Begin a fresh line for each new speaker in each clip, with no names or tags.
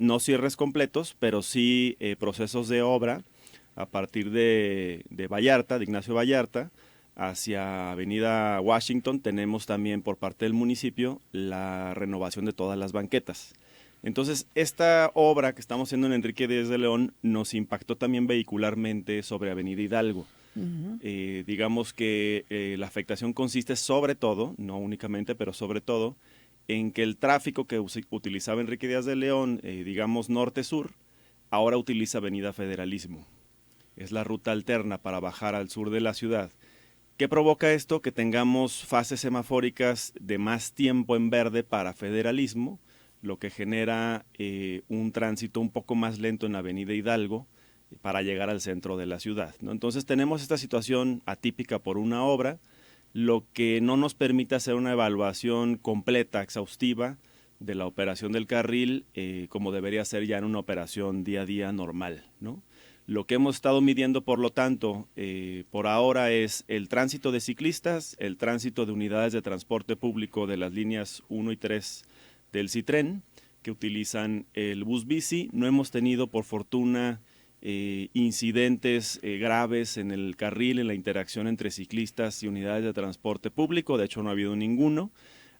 no cierres completos, pero sí procesos de obra a partir de Vallarta, de Ignacio Vallarta, hacia Avenida Washington. Tenemos también por parte del municipio la renovación de todas las banquetas. Entonces, esta obra que estamos haciendo en Enrique Díaz de León nos impactó también vehicularmente sobre Avenida Hidalgo. Digamos que la afectación consiste sobre todo, no únicamente, pero sobre todo, en que el tráfico que utilizaba Enrique Díaz de León, digamos norte-sur, ahora utiliza Avenida Federalismo. Es la ruta alterna para bajar al sur de la ciudad. ¿Qué provoca esto? Que tengamos fases semafóricas de más tiempo en verde para Federalismo, lo que genera un tránsito un poco más lento en Avenida Hidalgo para llegar al centro de la ciudad, ¿no? Entonces tenemos esta situación atípica por una obra, lo que no nos permite hacer una evaluación completa, exhaustiva, de la operación del carril, como debería ser ya en una operación día a día normal, ¿no? Lo que hemos estado midiendo, por lo tanto, por ahora es el tránsito de ciclistas, el tránsito de unidades de transporte público de las líneas 1 y 3 del Citren, que utilizan el bus bici. No hemos tenido, por fortuna, incidentes graves en el carril, en la interacción entre ciclistas y unidades de transporte público. De hecho, no ha habido ninguno.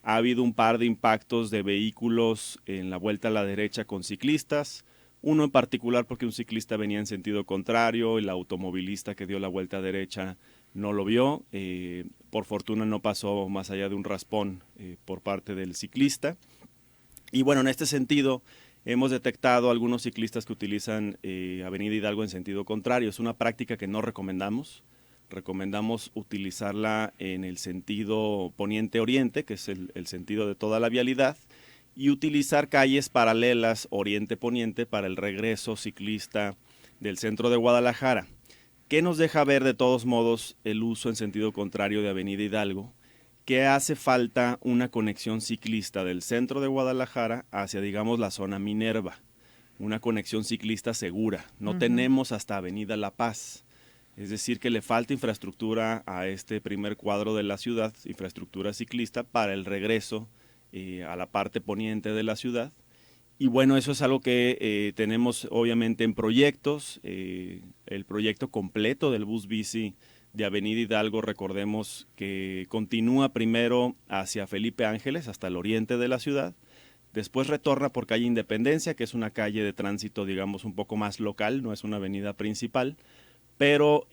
Ha habido un par de impactos de vehículos en la vuelta a la derecha con ciclistas, uno en particular porque un ciclista venía en sentido contrario, el automovilista que dio la vuelta derecha no lo vio, por fortuna no pasó más allá de un raspón por parte del ciclista. Y bueno, en este sentido hemos detectado algunos ciclistas que utilizan Avenida Hidalgo en sentido contrario. Es una práctica que no recomendamos. Recomendamos utilizarla en el sentido poniente-oriente, que es el sentido de toda la vialidad, y utilizar calles paralelas oriente-poniente para el regreso ciclista del centro de Guadalajara. ¿Qué nos deja ver de todos modos el uso en sentido contrario de Avenida Hidalgo? Que hace falta una conexión ciclista del centro de Guadalajara hacia, digamos, la zona Minerva. Una conexión ciclista segura. No tenemos hasta Avenida La Paz. Es decir, que le falta infraestructura a este primer cuadro de la ciudad, infraestructura ciclista para el regreso a la parte poniente de la ciudad. Y bueno, eso es algo que tenemos obviamente en proyectos. El proyecto completo del bus bici de Avenida Hidalgo, recordemos que continúa primero hacia Felipe Ángeles, hasta el oriente de la ciudad. Después retorna por calle Independencia, que es una calle de tránsito, digamos, un poco más local, no es una avenida principal. Pero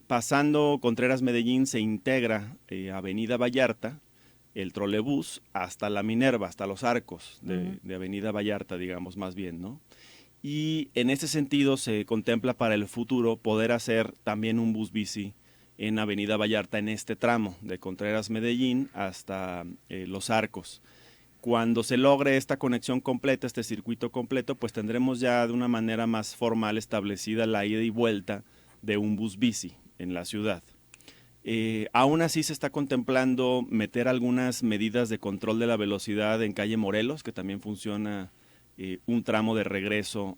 pasando Contreras Medellín se integra Avenida Vallarta, el trolebús, hasta la Minerva, hasta los arcos de Avenida Vallarta, digamos, más bien, ¿no? Y en ese sentido se contempla para el futuro poder hacer también un bus bici en Avenida Vallarta en este tramo de Contreras Medellín hasta Los Arcos. Cuando se logre esta conexión completa, este circuito completo, pues tendremos ya de una manera más formal establecida la ida y vuelta de un bus bici en la ciudad. Aún así se está contemplando meter algunas medidas de control de la velocidad en calle Morelos, que también funciona un tramo de regreso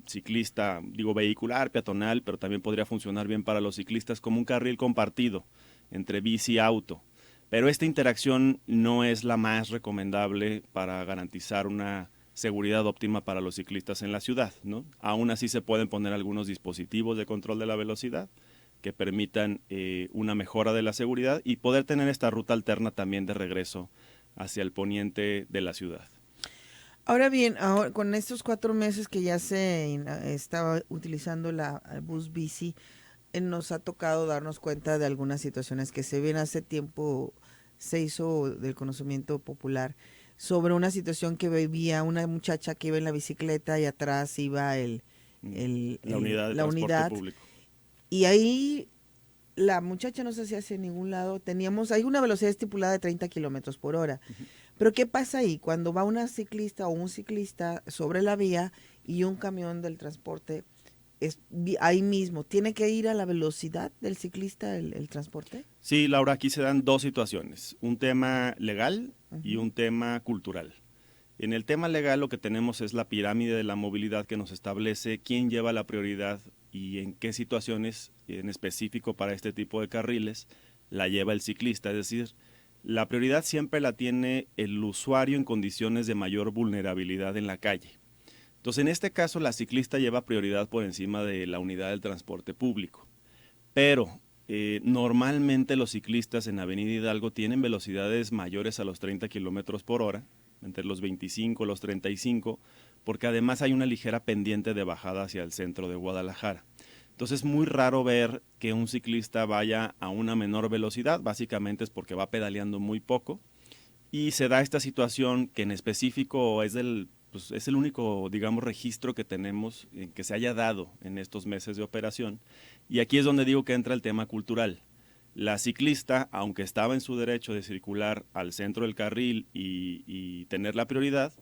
ciclista, digo vehicular, peatonal, pero también podría funcionar bien para los ciclistas como un carril compartido entre bici y auto. Pero esta interacción no es la más recomendable para garantizar una seguridad óptima para los ciclistas en la ciudad, ¿no? Aún así se pueden poner algunos dispositivos de control de la velocidad que permitan una mejora de la seguridad y poder tener esta ruta alterna también de regreso hacia el poniente de la ciudad.
Ahora bien, ahora, con estos 4 meses que ya estaba utilizando la bus bici, nos ha tocado darnos cuenta de algunas situaciones que se ven hace tiempo, se hizo del conocimiento popular sobre una situación que vivía una muchacha que iba en la bicicleta y atrás iba
La unidad de
la
transporte
unidad,
público.
y ahí la muchacha no se hacía hacia ningún lado. Hay una velocidad estipulada de 30 kilómetros por hora. Pero ¿qué pasa ahí? Cuando va una ciclista o un ciclista sobre la vía y un camión del transporte ahí mismo, ¿tiene que ir a la velocidad del ciclista el transporte?
Sí, Laura, aquí se dan dos situaciones, un tema legal y
Ujú.
un tema cultural. En el tema legal lo que tenemos es la pirámide de la movilidad que nos establece quién lleva la prioridad y en qué situaciones, en específico para este tipo de carriles, la lleva el ciclista. Es decir, la prioridad siempre la tiene el usuario en condiciones de mayor vulnerabilidad en la calle. Entonces, en este caso, la ciclista lleva prioridad por encima de la unidad del transporte público. Pero normalmente los ciclistas en Avenida Hidalgo tienen velocidades mayores a los 30 kilómetros por hora, entre los 25 y los 35, porque además hay una ligera pendiente de bajada hacia el centro de Guadalajara. Entonces es muy raro ver que un ciclista vaya a una menor velocidad, básicamente es porque va pedaleando muy poco, y se da esta situación que en específico es es el único, digamos, registro que tenemos en que se haya dado en estos meses de operación. Y aquí es donde digo que entra el tema cultural. La ciclista, aunque estaba en su derecho de circular al centro del carril y tener la prioridad,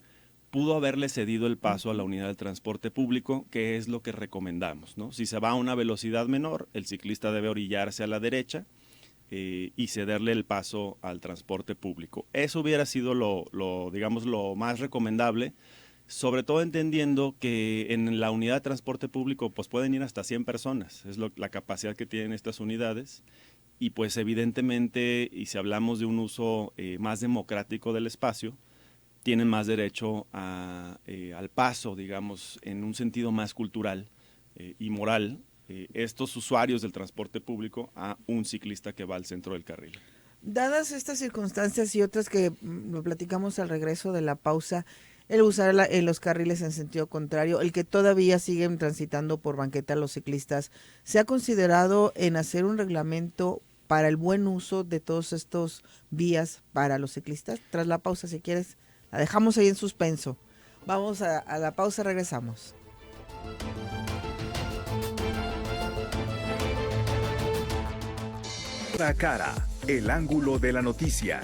pudo haberle cedido el paso a la unidad de transporte público, que es lo que recomendamos, ¿no? Si se va a una velocidad menor, el ciclista debe orillarse a la derecha y cederle el paso al transporte público. Eso hubiera sido digamos, lo más recomendable, sobre todo entendiendo que en la unidad de transporte público pues pueden ir hasta 100 personas, es la capacidad que tienen estas unidades, y pues evidentemente, y si hablamos de un uso más democrático del espacio, tienen más derecho al paso, digamos, en un sentido más cultural y moral, estos usuarios del transporte público a un ciclista que va al centro del carril.
Dadas estas circunstancias y otras que lo platicamos al regreso de la pausa, el usar los carriles en sentido contrario, el que todavía siguen transitando por banqueta los ciclistas, ¿se ha considerado en hacer un reglamento para el buen uso de todos estos vías para los ciclistas? Tras la pausa, si quieres, la dejamos ahí en suspenso. Vamos a la pausa, regresamos.
Cara a cara, el ángulo de la noticia.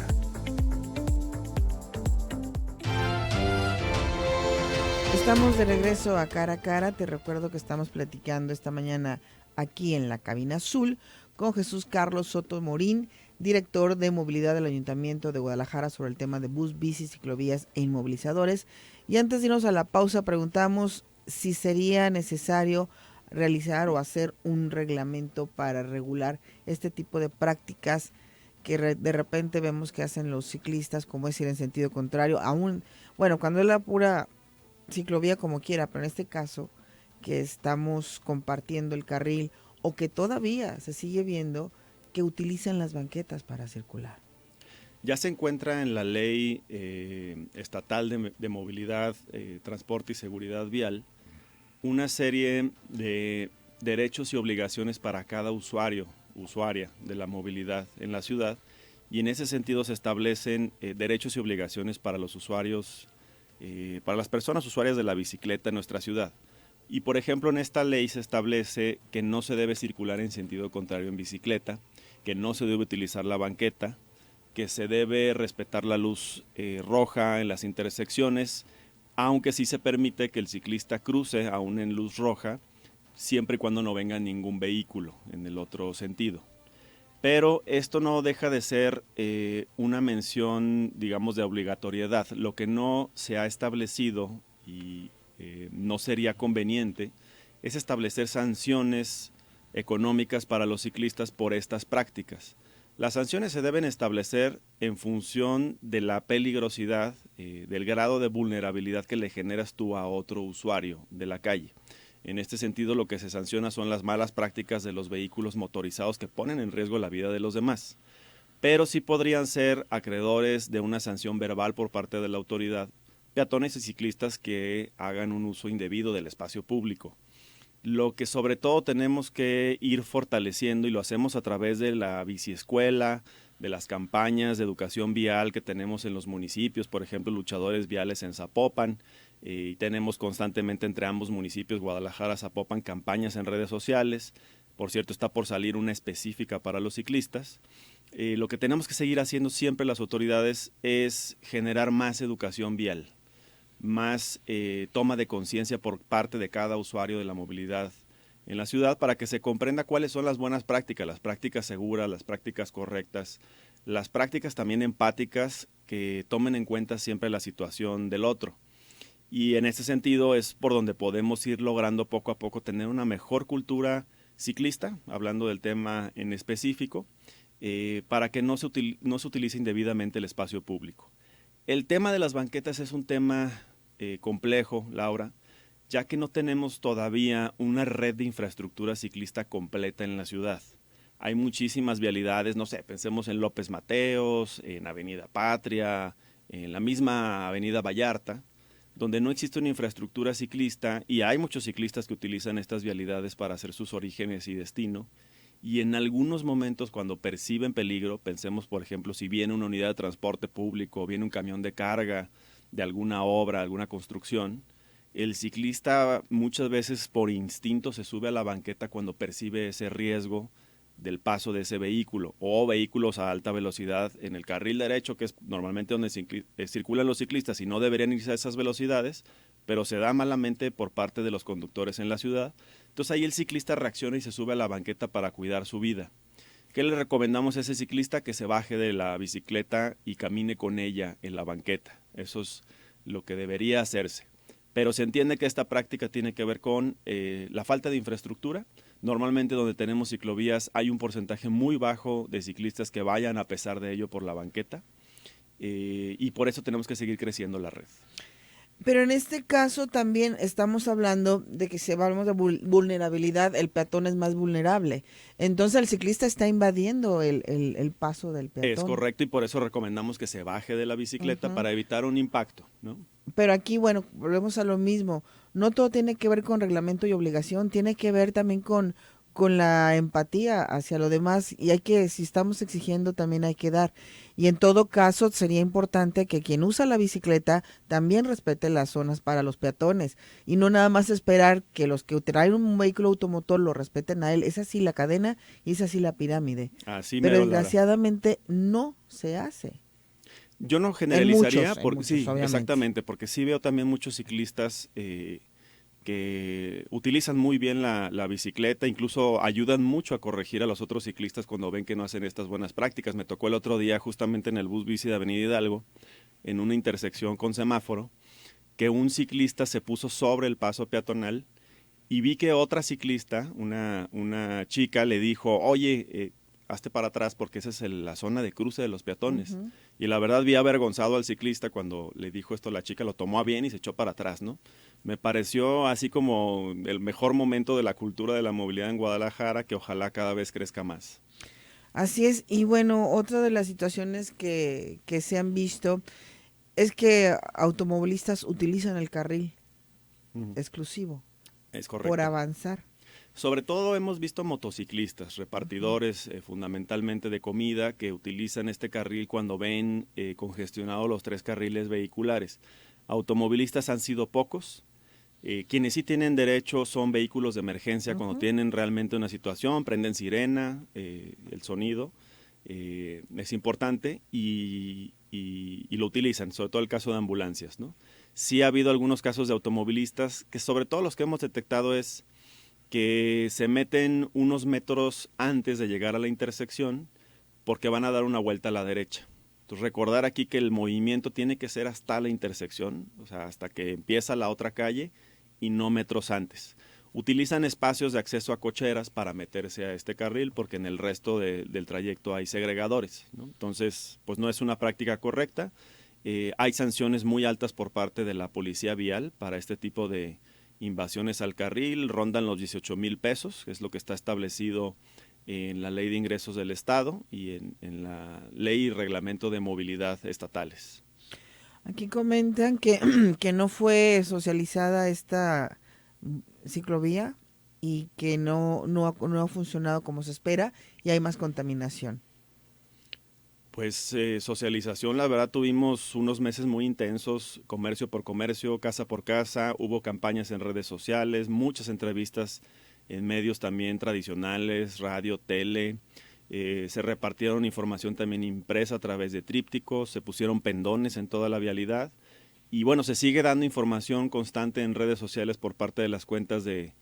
Estamos de regreso a Cara a Cara. Te recuerdo que estamos platicando esta mañana aquí en la cabina azul con Jesús Carlos Soto Morín, director de movilidad del Ayuntamiento de Guadalajara, sobre el tema de bus, bici, ciclovías e inmovilizadores. Y antes de irnos a la pausa, preguntamos si sería necesario realizar o hacer un reglamento para regular este tipo de prácticas que de repente vemos que hacen los ciclistas, como es ir en sentido contrario, aún, bueno, cuando es la pura ciclovía como quiera, pero en este caso que estamos compartiendo el carril o que todavía se sigue viendo que utilizan las banquetas para circular.
Ya se encuentra en la ley estatal de movilidad, transporte y seguridad vial una serie de derechos y obligaciones para cada usuaria de la movilidad en la ciudad, y en ese sentido se establecen derechos y obligaciones para los usuarios, para las personas usuarias de la bicicleta en nuestra ciudad. Y por ejemplo, en esta ley se establece que no se debe circular en sentido contrario en bicicleta, que no se debe utilizar la banqueta, que se debe respetar la luz roja en las intersecciones, aunque sí se permite que el ciclista cruce aún en luz roja, siempre y cuando no venga ningún vehículo en el otro sentido. Pero esto no deja de ser una mención, digamos, de obligatoriedad. Lo que no se ha establecido y no sería conveniente es establecer sanciones económicas para los ciclistas por estas prácticas. Las sanciones se deben establecer en función de la peligrosidad, del grado de vulnerabilidad que le generas tú a otro usuario de la calle. En este sentido, lo que se sanciona son las malas prácticas de los vehículos motorizados que ponen en riesgo la vida de los demás. Pero sí podrían ser acreedores de una sanción verbal por parte de la autoridad peatones y ciclistas que hagan un uso indebido del espacio público. Lo que sobre todo tenemos que ir fortaleciendo, y lo hacemos a través de la biciescuela, de las campañas de educación vial que tenemos en los municipios, por ejemplo, luchadores viales en Zapopan, y tenemos constantemente entre ambos municipios, Guadalajara, Zapopan, campañas en redes sociales. Por cierto, está por salir una específica para los ciclistas. Lo que tenemos que seguir haciendo siempre las autoridades es generar más educación vial, más toma de conciencia por parte de cada usuario de la movilidad en la ciudad, para que se comprenda cuáles son las buenas prácticas, las prácticas seguras, las prácticas correctas, las prácticas también empáticas que tomen en cuenta siempre la situación del otro. Y en ese sentido es por donde podemos ir logrando poco a poco tener una mejor cultura ciclista, hablando del tema en específico, para que no se utilice indebidamente el espacio público. El tema de las banquetas es un tema complejo, Laura. ya que no tenemos todavía una red de infraestructura ciclista completa en la ciudad. Hay muchísimas vialidades, no sé, pensemos en López Mateos, en Avenida Patria, en la misma Avenida Vallarta, donde no existe una infraestructura ciclista y hay muchos ciclistas que utilizan estas vialidades para hacer sus orígenes y destino. Y en algunos momentos cuando perciben peligro, pensemos por ejemplo si viene una unidad de transporte público, viene un camión de carga de alguna obra, alguna construcción, el ciclista muchas veces por instinto se sube a la banqueta cuando percibe ese riesgo del paso de ese vehículo o vehículos a alta velocidad en el carril derecho, que es normalmente donde circulan los ciclistas y no deberían irse a esas velocidades, pero se da malamente por parte de los conductores en la ciudad. Entonces ahí el ciclista reacciona y se sube a la banqueta para cuidar su vida. ¿Qué le recomendamos a ese ciclista? Que se baje de la bicicleta y camine con ella en la banqueta. Eso es lo que debería hacerse. Pero se entiende que esta práctica tiene que ver con la falta de infraestructura. Normalmente donde tenemos ciclovías hay un porcentaje muy bajo de ciclistas que vayan a pesar de ello por la banqueta y por eso tenemos que seguir creciendo la red.
Pero en este caso también estamos hablando de que si hablamos de vulnerabilidad, el peatón es más vulnerable. Entonces el ciclista está invadiendo el paso del peatón.
Es correcto y por eso recomendamos que se baje de la bicicleta para evitar un impacto, ¿no?
Pero aquí, bueno, volvemos a lo mismo. No todo tiene que ver con reglamento y obligación, tiene que ver también con la empatía hacia lo demás y hay que, si estamos exigiendo, también hay que dar. Y en todo caso sería importante que quien usa la bicicleta también respete las zonas para los peatones y no nada más esperar que los que traen un vehículo automotor lo respeten a él. Es así la cadena y es así la pirámide.
Así
pero
mero,
desgraciadamente no se hace.
Yo no generalizaría,
muchos,
sí,
obviamente.
exactamente, porque sí veo también muchos ciclistas que utilizan muy bien la bicicleta, incluso ayudan mucho a corregir a los otros ciclistas cuando ven que no hacen estas buenas prácticas. Me tocó el otro día justamente en el bus bici de Avenida Hidalgo, en una intersección con semáforo, que un ciclista se puso sobre el paso peatonal y vi que otra ciclista, una chica, le dijo, oye, hazte para atrás porque esa es la zona de cruce de los peatones. Y la verdad vi avergonzado al ciclista cuando le dijo esto, la chica lo tomó a bien y se echó para atrás, ¿no? Me pareció así como el mejor momento de la cultura de la movilidad en Guadalajara, que ojalá cada vez crezca más.
Así es, y bueno, otra de las situaciones que se han visto es que automovilistas utilizan el carril exclusivo
Es correcto.
por avanzar.
Sobre todo hemos visto motociclistas, repartidores fundamentalmente de comida que utilizan este carril cuando ven congestionados los 3 carriles vehiculares. Automovilistas han sido pocos. Quienes sí tienen derecho son vehículos de emergencia cuando tienen realmente una situación, prenden sirena, el sonido es importante y lo utilizan, sobre todo el caso de ambulancias, ¿no? Sí ha habido algunos casos de automovilistas que sobre todo los que hemos detectado es que se meten unos metros antes de llegar a la intersección porque van a dar una vuelta a la derecha. Entonces recordar aquí que el movimiento tiene que ser hasta la intersección, o sea, hasta que empieza la otra calle y no metros antes. Utilizan espacios de acceso a cocheras para meterse a este carril porque en el resto del trayecto hay segregadores, ¿no? Entonces, pues no es una práctica correcta. Hay sanciones muy altas por parte de la policía vial para este tipo de invasiones al carril, rondan los 18,000 pesos, que es lo que está establecido en la Ley de Ingresos del Estado y en la Ley y Reglamento de Movilidad estatales.
Aquí comentan que, que no fue socializada esta ciclovía y que no ha funcionado como se espera y hay más contaminación.
Pues socialización, la verdad tuvimos unos meses muy intensos, comercio por comercio, casa por casa, hubo campañas en redes sociales, muchas entrevistas en medios también tradicionales, radio, tele, se repartieron información también impresa a través de trípticos, se pusieron pendones en toda la vialidad y bueno, se sigue dando información constante en redes sociales por parte de las cuentas de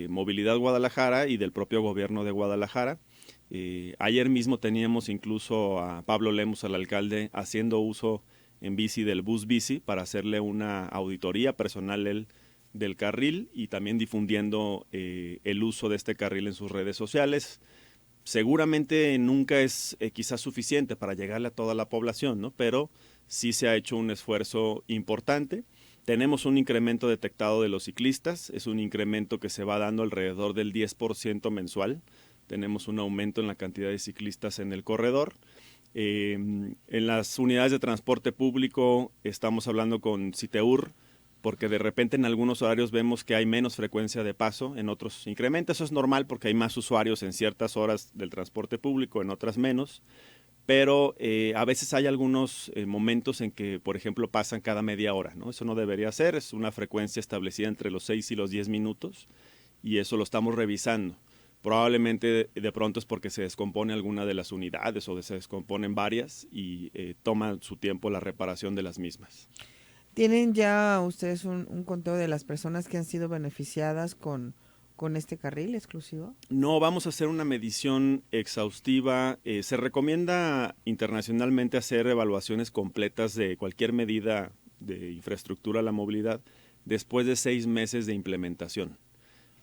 Movilidad Guadalajara y del propio gobierno de Guadalajara. Ayer mismo teníamos incluso a Pablo Lemus, al alcalde, haciendo uso en bici del bus bici para hacerle una auditoría personal del carril y también difundiendo el uso de este carril en sus redes sociales. Seguramente nunca es quizás suficiente para llegarle a toda la población, ¿no? Pero sí se ha hecho un esfuerzo importante Tenemos un incremento detectado de los ciclistas, es un incremento que se va dando alrededor del 10% mensual. Tenemos un aumento en la cantidad de ciclistas en el corredor. En las unidades de transporte público estamos hablando con Citeur, porque de repente en algunos horarios vemos que hay menos frecuencia de paso, en otros incrementa. Eso es normal porque hay más usuarios en ciertas horas del transporte público, en otras menos. Pero a veces hay algunos momentos en que, por ejemplo, pasan cada media hora, ¿no? Eso no debería ser, es una frecuencia establecida entre los 6 y los 10 minutos y eso lo estamos revisando. Probablemente de pronto es porque se descompone alguna de las unidades o se descomponen varias y toma su tiempo la reparación de las mismas.
¿Tienen ya ustedes un conteo de las personas que han sido beneficiadas con este carril exclusivo?
No, vamos a hacer una medición exhaustiva. Se recomienda internacionalmente hacer evaluaciones completas de cualquier medida de infraestructura a la movilidad después de 6 meses de implementación,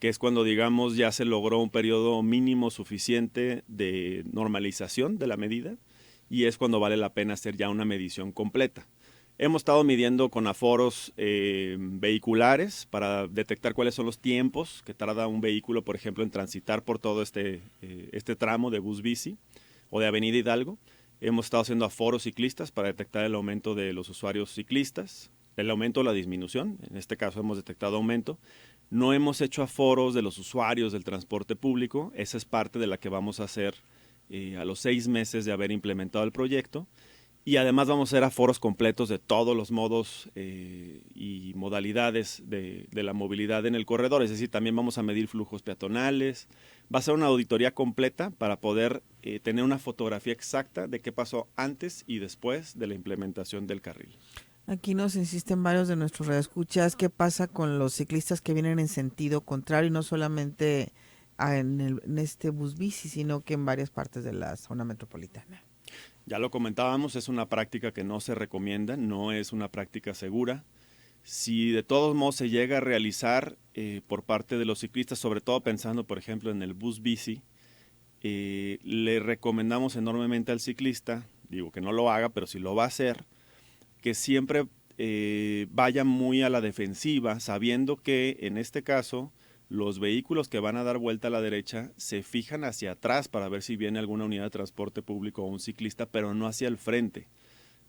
que es cuando, digamos, ya se logró un periodo mínimo suficiente de normalización de la medida y es cuando vale la pena hacer ya una medición completa. Hemos estado midiendo con aforos vehiculares para detectar cuáles son los tiempos que tarda un vehículo, por ejemplo, en transitar por todo este tramo de bus bici o de Avenida Hidalgo. Hemos estado haciendo aforos ciclistas para detectar el aumento de los usuarios ciclistas, el aumento o la disminución. En este caso hemos detectado aumento. No hemos hecho aforos de los usuarios del transporte público. Esa es parte de la que vamos a hacer a los 6 meses de haber implementado el proyecto. Y además vamos a hacer aforos completos de todos los modos y modalidades de la movilidad en el corredor. Es decir, también vamos a medir flujos peatonales. Va a ser una auditoría completa para poder tener una fotografía exacta de qué pasó antes y después de la implementación del carril.
Aquí nos insisten varios de nuestros radioescuchas. ¿Qué pasa con los ciclistas que vienen en sentido contrario y no solamente en este bus bici, sino que en varias partes de la zona metropolitana?
Ya lo comentábamos, es una práctica que no se recomienda, no es una práctica segura. Si de todos modos se llega a realizar por parte de los ciclistas, sobre todo pensando, por ejemplo, en el bus bici, le recomendamos enormemente al ciclista, digo que no lo haga, pero si lo va a hacer, que siempre vaya muy a la defensiva, sabiendo que en este caso los vehículos que van a dar vuelta a la derecha se fijan hacia atrás para ver si viene alguna unidad de transporte público o un ciclista, pero no hacia el frente.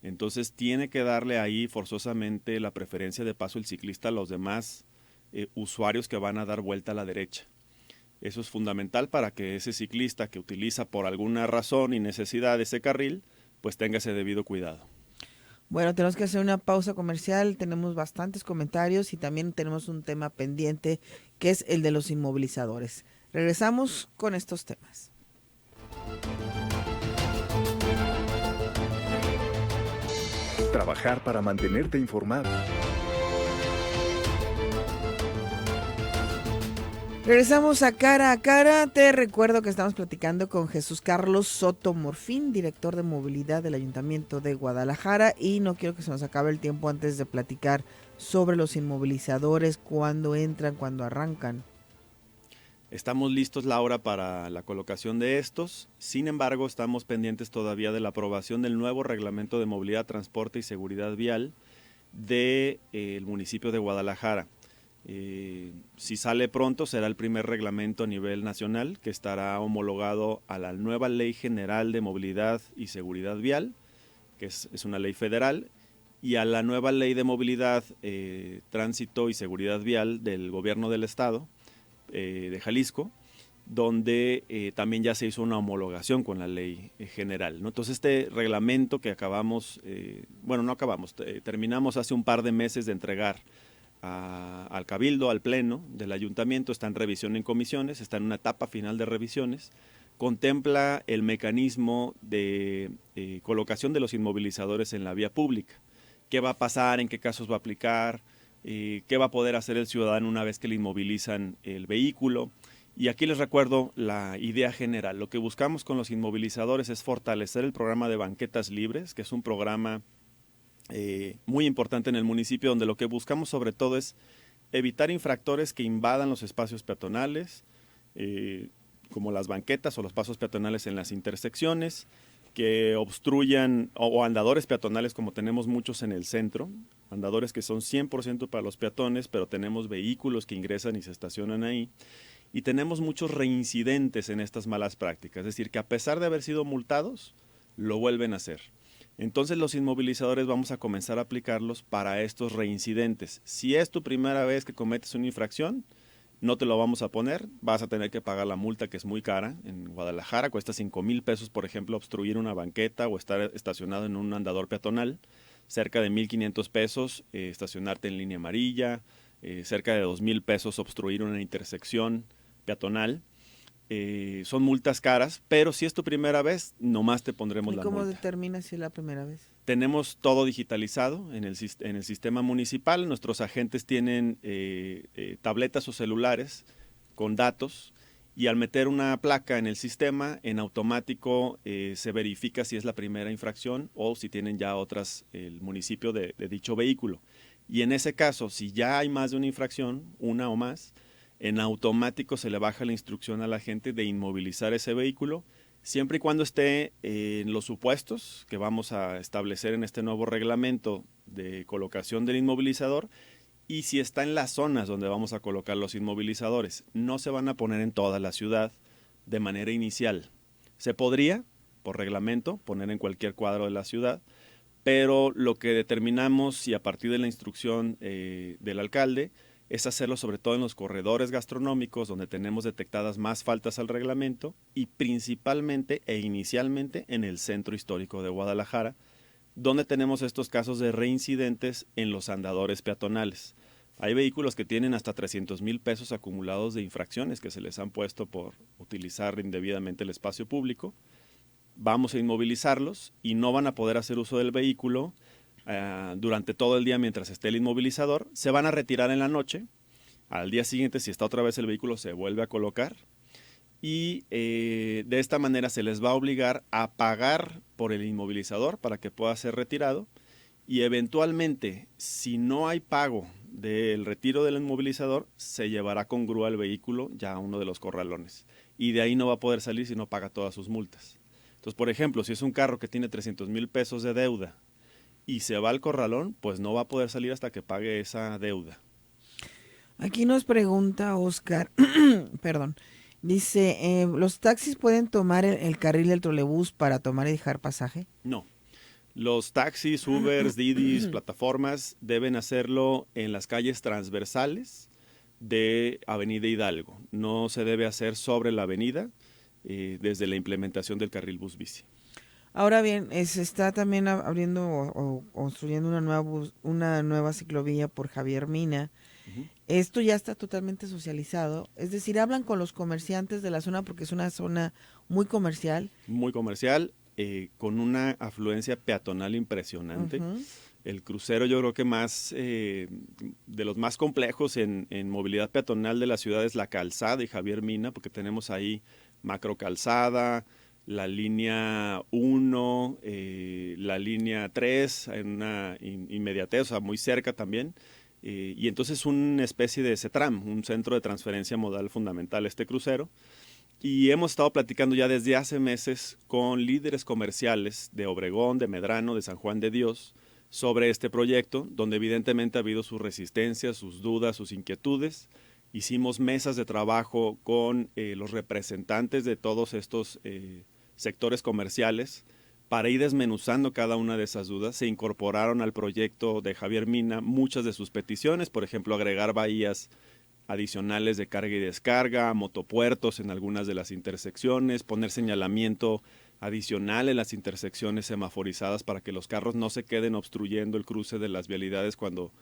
Entonces tiene que darle ahí forzosamente la preferencia de paso el ciclista a los demás usuarios que van a dar vuelta a la derecha. Eso es fundamental para que ese ciclista que utiliza por alguna razón y necesidad ese carril, pues tenga ese debido cuidado.
Bueno, tenemos que hacer una pausa comercial, tenemos bastantes comentarios y también tenemos un tema pendiente que es el de los inmovilizadores. Regresamos con estos temas.
Trabajar para mantenerte informado.
Regresamos a Cara. Te recuerdo que estamos platicando con Jesús Carlos Soto Morfín, director de movilidad del Ayuntamiento de Guadalajara, y no quiero que se nos acabe el tiempo antes de platicar sobre los inmovilizadores, cuándo entran, cuándo arrancan.
Estamos listos, Laura, para la colocación de estos. Sin embargo, estamos pendientes todavía de la aprobación del nuevo reglamento de movilidad, transporte y seguridad vial del municipio de Guadalajara. Si sale pronto, será el primer reglamento a nivel nacional que estará homologado a la nueva Ley General de Movilidad y Seguridad Vial, que es una ley federal, y a la nueva Ley de Movilidad, Tránsito y Seguridad Vial del Gobierno del Estado de Jalisco, donde también ya se hizo una homologación con la ley general, ¿no? Entonces este reglamento que terminamos hace un par de meses de entregar al Cabildo, al Pleno del Ayuntamiento, está en revisión en comisiones, está en una etapa final de revisiones, contempla el mecanismo de colocación de los inmovilizadores en la vía pública. ¿Qué va a pasar? ¿En qué casos va a aplicar? ¿Qué va a poder hacer el ciudadano una vez que le inmovilizan el vehículo? Y aquí les recuerdo la idea general. Lo que buscamos con los inmovilizadores es fortalecer el programa de banquetas libres, que es un programa muy importante en el municipio, donde lo que buscamos sobre todo es evitar infractores que invadan los espacios peatonales, como las banquetas o los pasos peatonales en las intersecciones, que obstruyan, o andadores peatonales como tenemos muchos en el centro, andadores que son 100% para los peatones, pero tenemos vehículos que ingresan y se estacionan ahí, y tenemos muchos reincidentes en estas malas prácticas, es decir, que a pesar de haber sido multados, lo vuelven a hacer. Entonces los inmovilizadores vamos a comenzar a aplicarlos para estos reincidentes. Si es tu primera vez que cometes una infracción, no te lo vamos a poner, vas a tener que pagar la multa, que es muy cara. En Guadalajara cuesta 5,000 pesos, por ejemplo, obstruir una banqueta o estar estacionado en un andador peatonal, cerca de 1,500 pesos estacionarte en línea amarilla, cerca de 2,000 pesos obstruir una intersección peatonal. Son multas caras, pero si es tu primera vez, nomás te pondremos la multa.
¿Y cómo determinas si es la primera vez?
Tenemos todo digitalizado en el sistema municipal. Nuestros agentes tienen tabletas o celulares con datos, y al meter una placa en el sistema, en automático se verifica si es la primera infracción o si tienen ya otras el municipio de dicho vehículo. Y en ese caso, si ya hay más de una infracción, una o más, en automático se le baja la instrucción a la gente de inmovilizar ese vehículo, siempre y cuando esté en los supuestos que vamos a establecer en este nuevo reglamento de colocación del inmovilizador, y si está en las zonas donde vamos a colocar los inmovilizadores. No se van a poner en toda la ciudad de manera inicial. Se podría, por reglamento, poner en cualquier cuadro de la ciudad, pero lo que determinamos, y a partir de la instrucción del alcalde, es hacerlo sobre todo en los corredores gastronómicos, donde tenemos detectadas más faltas al reglamento, y principalmente e inicialmente en el centro histórico de Guadalajara, donde tenemos estos casos de reincidentes en los andadores peatonales. Hay vehículos que tienen hasta 300,000 pesos acumulados de infracciones que se les han puesto por utilizar indebidamente el espacio público. Vamos a inmovilizarlos y no van a poder hacer uso del vehículo durante todo el día mientras esté el inmovilizador. Se van a retirar en la noche. Al día siguiente, si está otra vez el vehículo, se vuelve a colocar. Y de esta manera se les va a obligar a pagar por el inmovilizador para que pueda ser retirado. Y eventualmente, si no hay pago del retiro del inmovilizador, se llevará con grúa el vehículo ya a uno de los corralones. Y de ahí no va a poder salir si no paga todas sus multas. Entonces, por ejemplo, si es un carro que tiene 300,000 pesos de deuda y se va al corralón, pues no va a poder salir hasta que pague esa deuda.
Aquí nos pregunta Oscar, perdón, dice, ¿los taxis pueden tomar el carril del trolebús para tomar y dejar pasaje?
No. Los taxis, Ubers, Didis, plataformas deben hacerlo en las calles transversales de Avenida Hidalgo. No se debe hacer sobre la avenida desde la implementación del carril bus bici.
Ahora bien, se está también abriendo o construyendo una nueva ciclovía por Javier Mina. Uh-huh. Esto ya está totalmente socializado, es decir, hablan con los comerciantes de la zona porque es una zona muy comercial.
Muy comercial, con una afluencia peatonal impresionante.
Uh-huh.
El crucero yo creo que más de los más complejos en movilidad peatonal de la ciudad es la calzada y Javier Mina, porque tenemos ahí macro calzada, la línea 1, la línea 3, en una inmediatez, o sea, muy cerca también. Y entonces una especie de CETRAM, un centro de transferencia modal fundamental, este crucero. Y hemos estado platicando ya desde hace meses con líderes comerciales de Obregón, de Medrano, de San Juan de Dios, sobre este proyecto, donde evidentemente ha habido sus resistencias, sus dudas, sus inquietudes. Hicimos mesas de trabajo con los representantes de todos estos sectores comerciales para ir desmenuzando cada una de esas dudas. Se incorporaron al proyecto de Javier Mina muchas de sus peticiones, por ejemplo, agregar bahías adicionales de carga y descarga, motopuertos en algunas de las intersecciones, poner señalamiento adicional en las intersecciones semaforizadas para que los carros no se queden obstruyendo el cruce de las vialidades cuando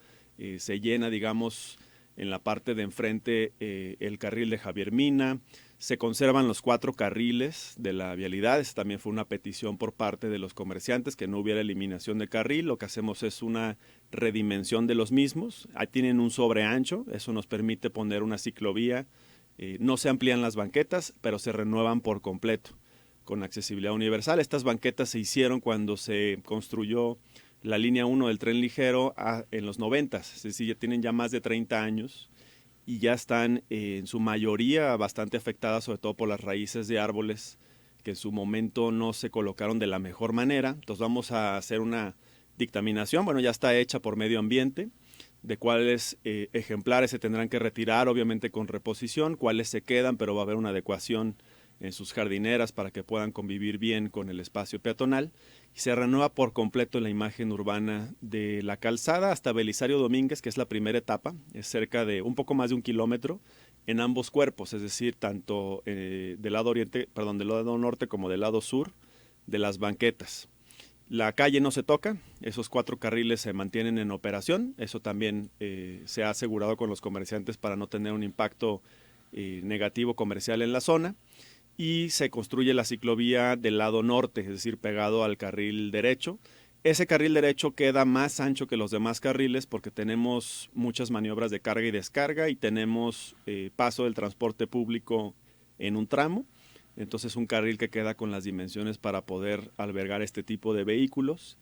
se llena, digamos, en la parte de enfrente el carril de Javier Mina. Se conservan los 4 carriles de la vialidad. Esa también fue una petición por parte de los comerciantes, que no hubiera eliminación de carril. Lo que hacemos es una redimensión de los mismos. Ahí tienen un sobreancho, eso nos permite poner una ciclovía. No se amplían las banquetas, pero se renuevan por completo con accesibilidad universal. Estas banquetas se hicieron cuando se construyó la línea 1 del tren ligero en los 90, es decir, ya tienen ya más de 30 años y ya están en su mayoría bastante afectadas, sobre todo por las raíces de árboles que en su momento no se colocaron de la mejor manera. Entonces vamos a hacer una dictaminación, bueno, ya está hecha por Medio Ambiente, de cuáles ejemplares se tendrán que retirar, obviamente con reposición, cuáles se quedan, pero va a haber una adecuación en sus jardineras para que puedan convivir bien con el espacio peatonal. Y se renueva por completo la imagen urbana de la calzada hasta Belisario Domínguez, que es la primera etapa, es cerca de un poco más de 1 kilómetro en ambos cuerpos, es decir, tanto del lado del lado norte como del lado sur de las banquetas. La calle no se toca, esos 4 carriles se mantienen en operación, eso también se ha asegurado con los comerciantes para no tener un impacto negativo comercial en la zona, y se construye la ciclovía del lado norte, es decir, pegado al carril derecho. Ese carril derecho queda más ancho que los demás carriles porque tenemos muchas maniobras de carga y descarga y tenemos paso del transporte público en un tramo. Entonces un carril que queda con las dimensiones para poder albergar este tipo de vehículos.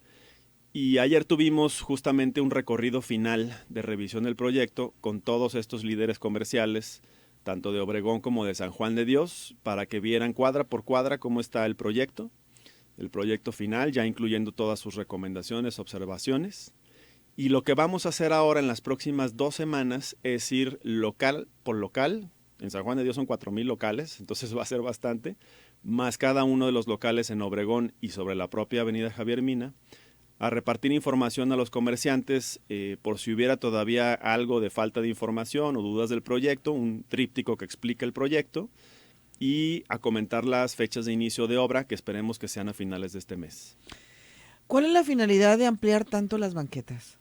Y ayer tuvimos justamente un recorrido final de revisión del proyecto con todos estos líderes comerciales, tanto de Obregón como de San Juan de Dios, para que vieran cuadra por cuadra cómo está el proyecto final, ya incluyendo todas sus recomendaciones, observaciones. Y lo que vamos a hacer ahora en las próximas 2 semanas es ir local por local. En San Juan de Dios son 4,000 locales, entonces va a ser bastante, más cada uno de los locales en Obregón y sobre la propia avenida Javier Mina, a repartir información a los comerciantes por si hubiera todavía algo de falta de información o dudas del proyecto, un tríptico que explique el proyecto, y a comentar las fechas de inicio de obra, que esperemos que sean a finales de este mes.
¿Cuál es la finalidad de ampliar tanto las banquetas?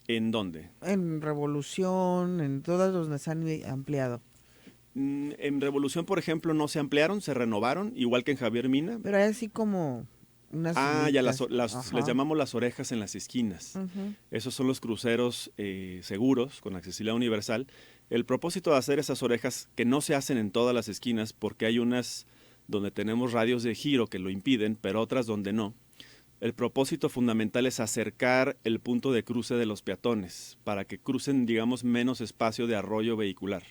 ¿En dónde?
En Revolución, en todas donde se han ampliado.
En Revolución, por ejemplo, no se ampliaron, se renovaron, igual que en Javier Mina.
Pero hay así como unas...
Ya les llamamos las orejas en las esquinas.
Uh-huh.
Esos son los cruceros seguros, con accesibilidad universal. El propósito de hacer esas orejas, que no se hacen en todas las esquinas, porque hay unas donde tenemos radios de giro que lo impiden, pero otras donde no. El propósito fundamental es acercar el punto de cruce de los peatones, para que crucen, digamos, menos espacio de arroyo vehicular.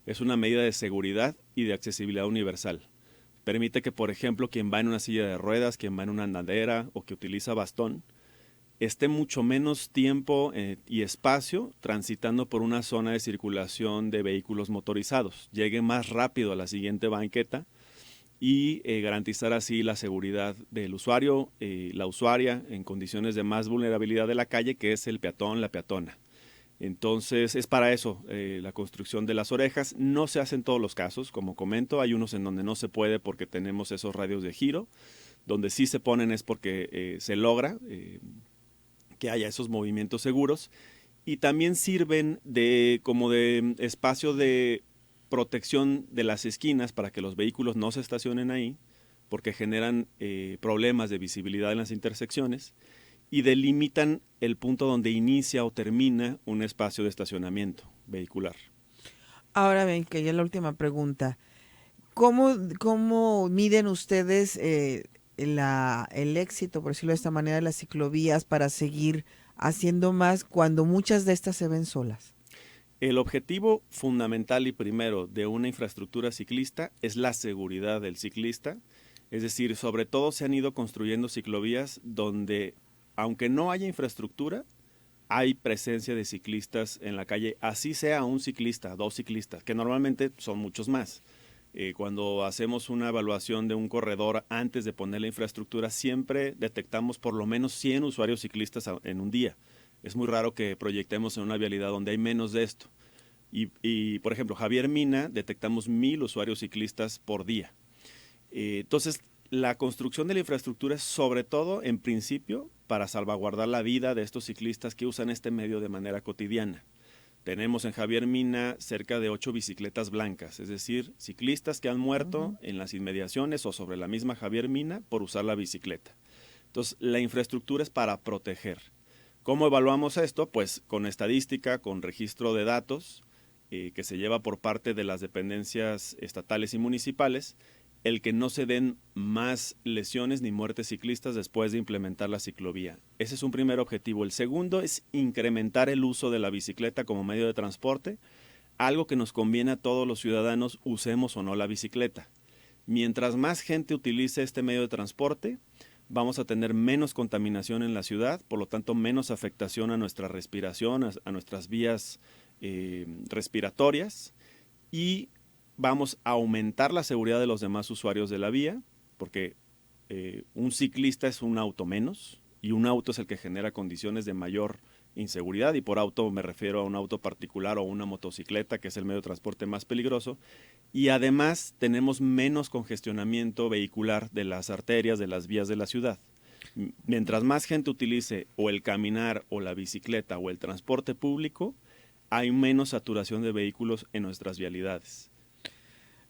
Es una medida de seguridad y de accesibilidad universal. Permite que, por ejemplo, quien va en una silla de ruedas, quien va en una andadera o que utiliza bastón, esté mucho menos tiempo y espacio transitando por una zona de circulación de vehículos motorizados. Llegue más rápido a la siguiente banqueta y garantizar así la seguridad del usuario, la usuaria, en condiciones de más vulnerabilidad de la calle, que es el peatón, la peatona. Entonces es para eso la construcción de las orejas. No se hace en todos los casos, como comento, hay unos en donde no se puede porque tenemos esos radios de giro, donde sí se ponen es porque se logra que haya esos movimientos seguros, y también sirven como de espacio de protección de las esquinas para que los vehículos no se estacionen ahí, porque generan problemas de visibilidad en las intersecciones, y delimitan el punto donde inicia o termina un espacio de estacionamiento vehicular.
Ahora ven, que ya es la última pregunta. ¿Cómo miden ustedes el éxito, por decirlo de esta manera, de las ciclovías para seguir haciendo más cuando muchas de estas se ven solas?
El objetivo fundamental y primero de una infraestructura ciclista es la seguridad del ciclista. Es decir, sobre todo se han ido construyendo ciclovías donde, aunque no haya infraestructura, hay presencia de ciclistas en la calle, así sea un ciclista, 2 ciclistas, que normalmente son muchos más. Cuando hacemos una evaluación de un corredor antes de poner la infraestructura, siempre detectamos por lo menos 100 usuarios ciclistas en un día. Es muy raro que proyectemos en una vialidad donde hay menos de esto. Y por ejemplo, Javier Mina, detectamos 1,000 usuarios ciclistas por día. Entonces, la construcción de la infraestructura es sobre todo, en principio, para salvaguardar la vida de estos ciclistas que usan este medio de manera cotidiana. Tenemos en Javier Mina cerca de 8 bicicletas blancas, es decir, ciclistas que han muerto en las inmediaciones o sobre la misma Javier Mina por usar la bicicleta. Entonces, la infraestructura es para proteger. ¿Cómo evaluamos esto? Pues con estadística, con registro de datos que se lleva por parte de las dependencias estatales y municipales, el que no se den más lesiones ni muertes ciclistas después de implementar la ciclovía. Ese es un primer objetivo. El segundo es incrementar el uso de la bicicleta como medio de transporte, algo que nos conviene a todos los ciudadanos, usemos o no la bicicleta. Mientras más gente utilice este medio de transporte, vamos a tener menos contaminación en la ciudad, por lo tanto menos afectación a nuestra respiración, a nuestras vías respiratorias, y vamos a aumentar la seguridad de los demás usuarios de la vía, porque un ciclista es un auto menos, y un auto es el que genera condiciones de mayor inseguridad, y por auto me refiero a un auto particular o una motocicleta, que es el medio de transporte más peligroso, y además tenemos menos congestionamiento vehicular de las arterias, de las vías de la ciudad. Mientras más gente utilice o el caminar o la bicicleta o el transporte público, hay menos saturación de vehículos en nuestras vialidades.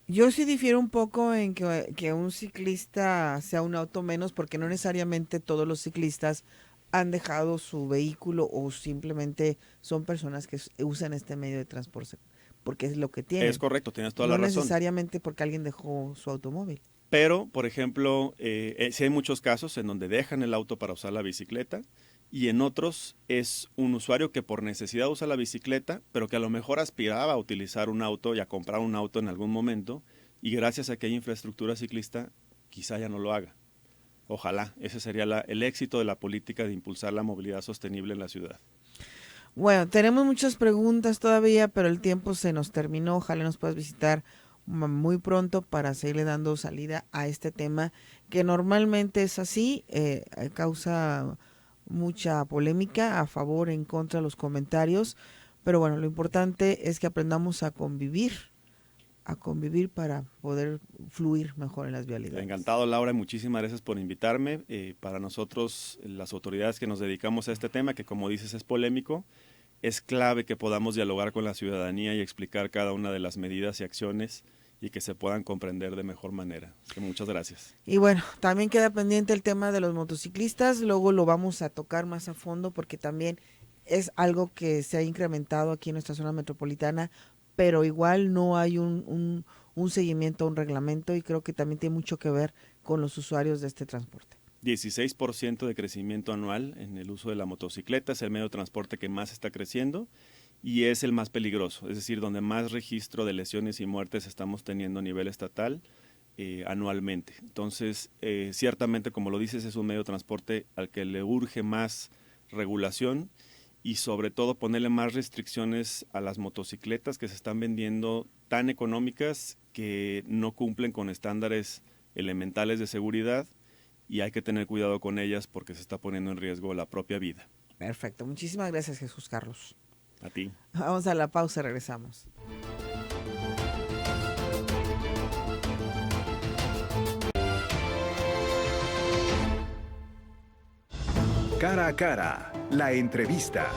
Yo sí difiero un poco en que un ciclista sea un auto menos, porque no necesariamente todos los ciclistas han dejado su vehículo o simplemente son personas que usan este medio de transporte porque es lo que tienen.
Es correcto, tienes toda
no
la razón.
No necesariamente porque alguien dejó su automóvil.
Pero, por ejemplo, sí hay muchos casos en donde dejan el auto para usar la bicicleta, y en otros es un usuario que por necesidad usa la bicicleta, pero que a lo mejor aspiraba a utilizar un auto y a comprar un auto en algún momento, y gracias a que hay infraestructura ciclista, quizá ya no lo haga. Ojalá, ese sería el éxito de la política de impulsar la movilidad sostenible en la ciudad.
Bueno, tenemos muchas preguntas todavía, pero el tiempo se nos terminó. Ojalá nos puedas visitar muy pronto para seguirle dando salida a este tema que normalmente es así, causa mucha polémica a favor, en contra, los comentarios, pero bueno, lo importante es que aprendamos a convivir para poder fluir mejor en las vialidades.
Encantado, Laura, muchísimas gracias por invitarme. Para nosotros, las autoridades que nos dedicamos a este tema, que como dices es polémico, es clave que podamos dialogar con la ciudadanía y explicar cada una de las medidas y acciones y que se puedan comprender de mejor manera. Así que muchas gracias.
Y bueno, también queda pendiente el tema de los motociclistas, luego lo vamos a tocar más a fondo porque también es algo que se ha incrementado aquí en nuestra zona metropolitana, pero igual no hay un seguimiento, un reglamento, y creo que también tiene mucho que ver con los usuarios de este transporte.
16% de crecimiento anual en el uso de la motocicleta, es el medio de transporte que más está creciendo y es el más peligroso, es decir, donde más registro de lesiones y muertes estamos teniendo a nivel estatal anualmente. Entonces, ciertamente, como lo dices, es un medio de transporte al que le urge más regulación y sobre todo ponerle más restricciones a las motocicletas que se están vendiendo tan económicas que no cumplen con estándares elementales de seguridad, y hay que tener cuidado con ellas porque se está poniendo en riesgo la propia vida.
Perfecto, muchísimas gracias, Jesús Carlos.
A ti.
Vamos a la pausa, regresamos.
Cara a cara, la entrevista.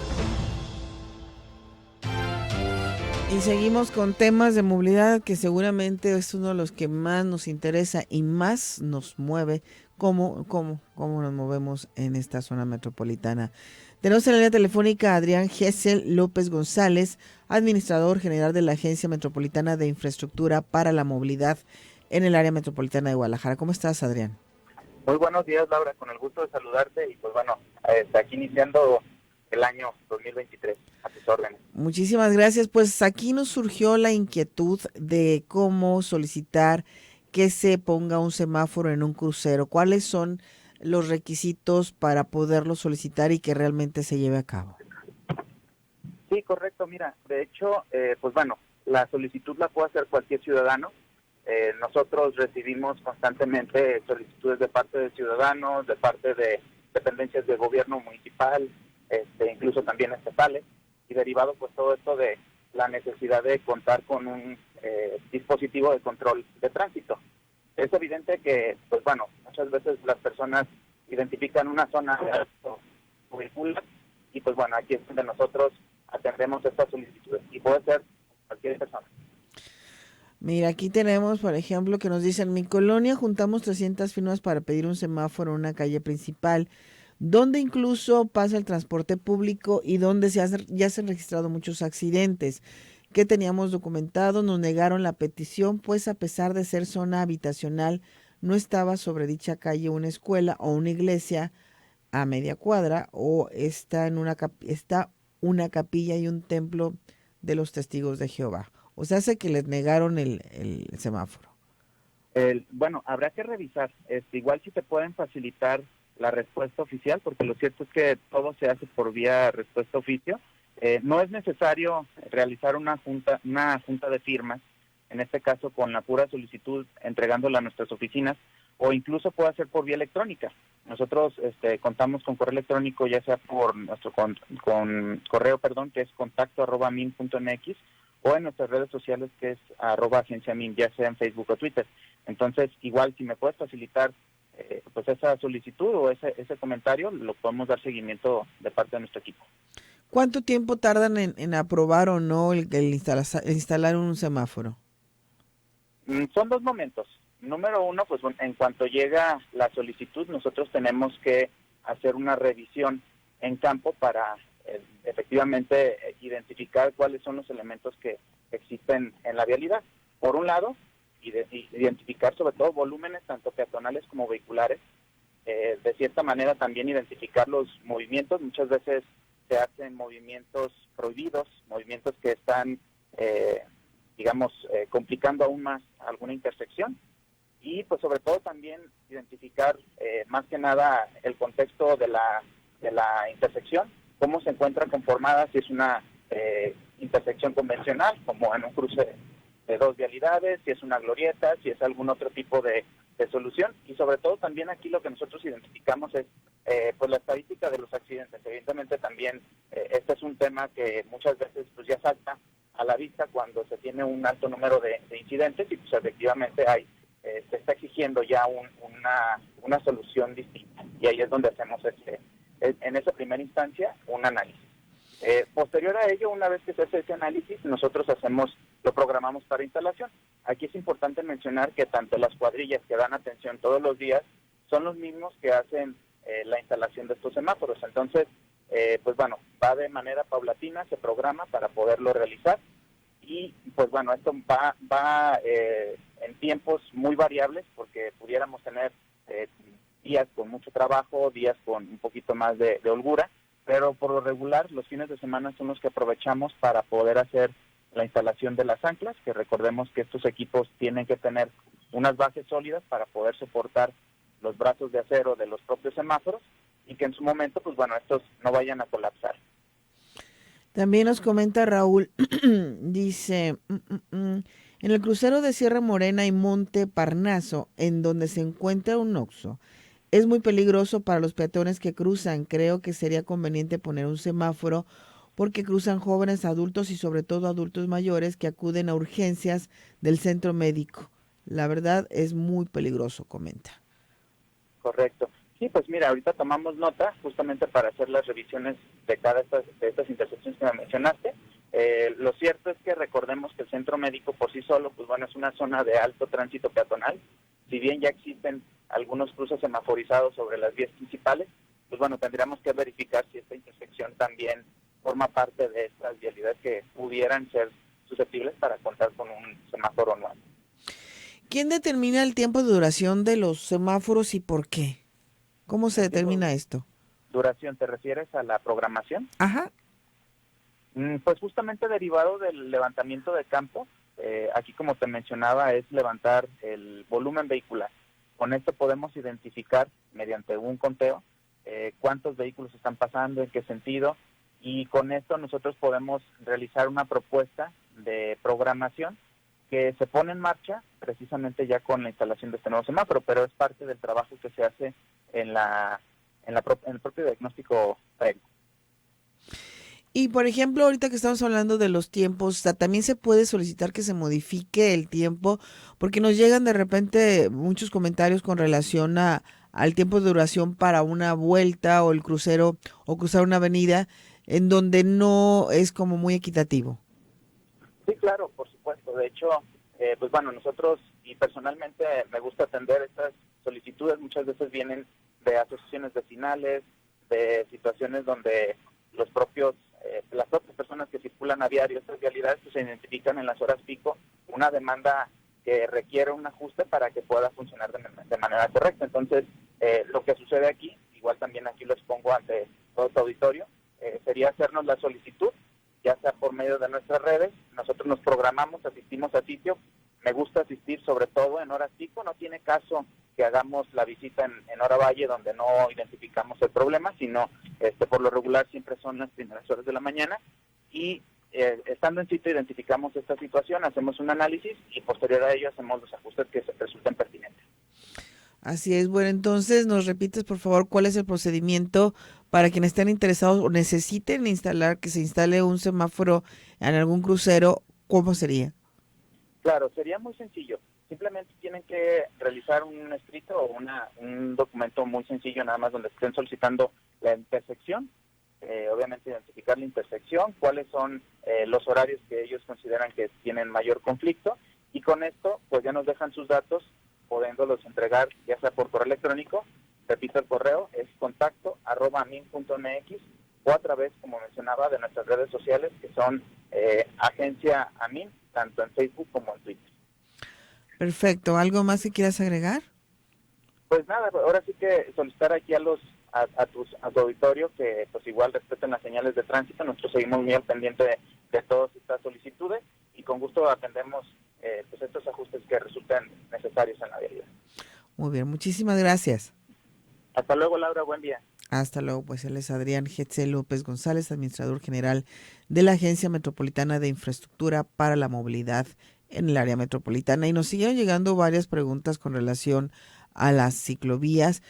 Y seguimos con temas de movilidad que seguramente es uno de los que más nos interesa y más nos mueve, cómo nos movemos en esta zona metropolitana. Tenemos en la línea telefónica a Adrián Gesell López González, administrador general de la Agencia Metropolitana de Infraestructura para la Movilidad en el área metropolitana de Guadalajara. ¿Cómo estás, Adrián?
Muy buenos días, Laura, con el gusto de saludarte y pues bueno, aquí iniciando el año 2023, a tus órdenes.
Muchísimas gracias. Pues aquí nos surgió la inquietud de cómo solicitar que se ponga un semáforo en un crucero. ¿Cuáles son los requisitos para poderlo solicitar y que realmente se lleve a cabo?
Sí, correcto. Mira, de hecho, pues bueno, la solicitud la puede hacer cualquier ciudadano. Nosotros recibimos constantemente solicitudes de parte de ciudadanos, de parte de dependencias de gobierno municipal, incluso también estatales, y derivado pues todo esto de la necesidad de contar con un dispositivo de control de tránsito. Es evidente que, pues bueno, muchas veces las personas identifican una zona de alto vehicular y pues bueno, aquí es donde nosotros atendemos estas solicitudes y puede ser cualquier persona.
Mira, aquí tenemos, por ejemplo, que nos dicen: mi colonia juntamos 300 firmas para pedir un semáforo en una calle principal, donde incluso pasa el transporte público y donde ya se han registrado muchos accidentes. Que teníamos documentado, nos negaron la petición, pues a pesar de ser zona habitacional, no estaba sobre dicha calle una escuela o una iglesia a media cuadra, o está una capilla y un templo de los Testigos de Jehová. O sea, hace que les negaron el semáforo.
Bueno, habrá que revisar. Igual si te pueden facilitar la respuesta oficial, porque lo cierto es que todo se hace por vía respuesta oficio. No es necesario realizar una junta de firmas, en este caso con la pura solicitud entregándola a nuestras oficinas, o incluso puede ser por vía electrónica. Nosotros contamos con correo electrónico, ya sea por nuestro con correo, que es contacto@min.mx, o en nuestras redes sociales, que es @agenciamin, ya sea en Facebook o Twitter. Entonces, igual, si me puedes facilitar pues esa solicitud o ese comentario, lo podemos dar seguimiento de parte de nuestro equipo.
¿Cuánto tiempo tardan en aprobar o no el instalar un semáforo?
Son dos momentos. Número uno, pues en cuanto llega la solicitud, nosotros tenemos que hacer una revisión en campo para efectivamente identificar cuáles son los elementos que existen en la vialidad. Por un lado, identificar sobre todo volúmenes tanto peatonales como vehiculares. De cierta manera también identificar los movimientos. Muchas veces se hacen movimientos prohibidos, movimientos que están, complicando aún más alguna intersección. Y pues sobre todo también identificar más que nada el contexto de la intersección, cómo se encuentra conformada, si es una intersección convencional, como en un cruce de dos vialidades, si es una glorieta, si es algún otro tipo de solución. Y sobre todo también aquí lo que nosotros identificamos es pues la estadística de los accidentes. Evidentemente también este es un tema que muchas veces pues ya salta a la vista cuando se tiene un alto número de incidentes, y pues efectivamente se está exigiendo ya una solución distinta, y ahí es donde hacemos en esa primera instancia un análisis. Posterior a ello, una vez que se hace ese análisis, nosotros lo programamos para instalación. Aquí es importante mencionar que tanto las cuadrillas que dan atención todos los días son los mismos que hacen la instalación de estos semáforos. Entonces, va de manera paulatina, se programa para poderlo realizar, y pues bueno, esto va en tiempos muy variables, porque pudiéramos tener días con mucho trabajo, días con un poquito más de holgura, pero por lo regular los fines de semana son los que aprovechamos para poder hacer la instalación de las anclas, que recordemos que estos equipos tienen que tener unas bases sólidas para poder soportar los brazos de acero de los propios semáforos, y que en su momento, pues bueno, estos no vayan a colapsar.
También nos comenta Raúl, dice, en el crucero de Sierra Morena y Monte Parnaso, en donde se encuentra un Oxxo, es muy peligroso para los peatones que cruzan. Creo que sería conveniente poner un semáforo porque cruzan jóvenes, adultos y sobre todo adultos mayores que acuden a urgencias del centro médico. La verdad es muy peligroso, comenta.
Correcto. Sí, pues mira, ahorita tomamos nota justamente para hacer las revisiones de cada de estas intersecciones que me mencionaste. Lo cierto es que recordemos que el centro médico por sí solo, pues bueno, es una zona de alto tránsito peatonal. Si bien ya existen algunos cruces semaforizados sobre las vías principales, pues bueno, tendríamos que verificar si esta intersección también forma parte de estas vialidades que pudieran ser susceptibles para contar con un semáforo nuevo.
¿Quién determina el tiempo de duración de los semáforos y por qué? ¿Cómo se determina esto?
¿Duración te refieres a la programación?
Ajá.
Pues justamente derivado del levantamiento de campo. Aquí, como te mencionaba, es levantar el volumen vehicular. Con esto podemos identificar mediante un conteo cuántos vehículos están pasando, en qué sentido, y con esto nosotros podemos realizar una propuesta de programación que se pone en marcha precisamente ya con la instalación de este nuevo semáforo, pero es parte del trabajo que se hace en el propio diagnóstico previo.
Y por ejemplo, ahorita que estamos hablando de los tiempos, también se puede solicitar que se modifique el tiempo, porque nos llegan de repente muchos comentarios con relación al tiempo de duración para una vuelta o el crucero o cruzar una avenida en donde no es como muy equitativo.
Sí, claro, por supuesto. De hecho, pues bueno, nosotros y personalmente me gusta atender estas solicitudes. Muchas veces vienen de asociaciones vecinales, de situaciones donde las propias personas que circulan a diario estas vialidades pues, se identifican en las horas pico una demanda que requiere un ajuste para que pueda funcionar de manera correcta. Entonces, lo que sucede aquí, igual también aquí lo expongo ante todo tu auditorio, sería hacernos la solicitud, ya sea por medio de nuestras redes. Nosotros nos programamos, asistimos a sitio, me gusta asistir sobre todo en horas pico. No tiene caso que hagamos la visita en hora valle donde no identificamos el problema, sino por lo regular siempre son las primeras horas de la mañana y estando en sitio identificamos esta situación, hacemos un análisis y posterior a ello hacemos los ajustes que resulten pertinentes.
Así es. Bueno, entonces nos repites por favor cuál es el procedimiento para quienes estén interesados o necesiten que se instale un semáforo en algún crucero. ¿Cómo sería?
Claro, sería muy sencillo. Simplemente tienen que realizar un escrito o un documento muy sencillo, nada más donde estén solicitando la intersección. Obviamente identificar la intersección, cuáles son los horarios que ellos consideran que tienen mayor conflicto, y con esto pues ya nos dejan sus datos, pudiéndolos entregar ya sea por correo electrónico, repito el correo, es contacto@amin.mx, o a través, como mencionaba, de nuestras redes sociales que son Agencia Amin, tanto en Facebook como en Twitter.
Perfecto. ¿Algo más que quieras agregar?
Pues nada, ahora sí que solicitar aquí a tu auditorio que pues igual respeten las señales de tránsito. Nosotros seguimos muy al pendiente de todas estas solicitudes y con gusto atendemos pues estos ajustes que resulten necesarios en la vialidad.
Muy bien, muchísimas gracias.
Hasta luego, Laura, buen día.
Hasta luego, pues él es Adrián Getzel López González, administrador general de la Agencia Metropolitana de Infraestructura para la Movilidad en el área metropolitana. Y nos siguieron llegando varias preguntas con relación a las ciclovías.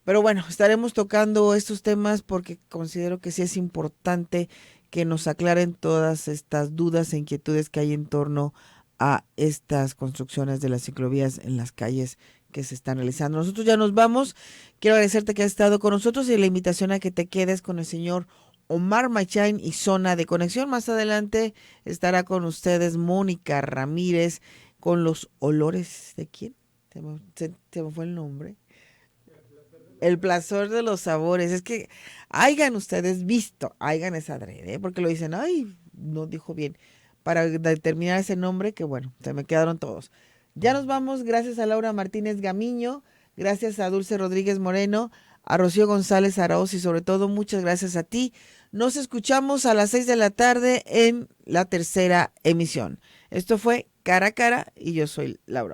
Pero bueno, estaremos tocando estos temas porque considero que sí es importante que nos aclaren todas estas dudas e inquietudes que hay en torno a estas construcciones de las ciclovías en las calles que se están realizando. Nosotros ya nos vamos. Quiero agradecerte que has estado con nosotros y la invitación a que te quedes con el señor Omar Machain y Zona de Conexión. Más adelante estará con ustedes Mónica Ramírez con los olores de quién? Se me fue el nombre. El placer de los sabores. Es que hayan ustedes visto, hayan esa adrede, porque lo dicen, ay, no dijo bien, para determinar ese nombre, que bueno, se me quedaron todos. Ya nos vamos, gracias a Laura Martínez Gamiño, gracias a Dulce Rodríguez Moreno, a Rocío González Araoz y sobre todo muchas gracias a ti. Nos escuchamos a las 6 de la tarde en la tercera emisión. Esto fue Cara a Cara y yo soy Laura.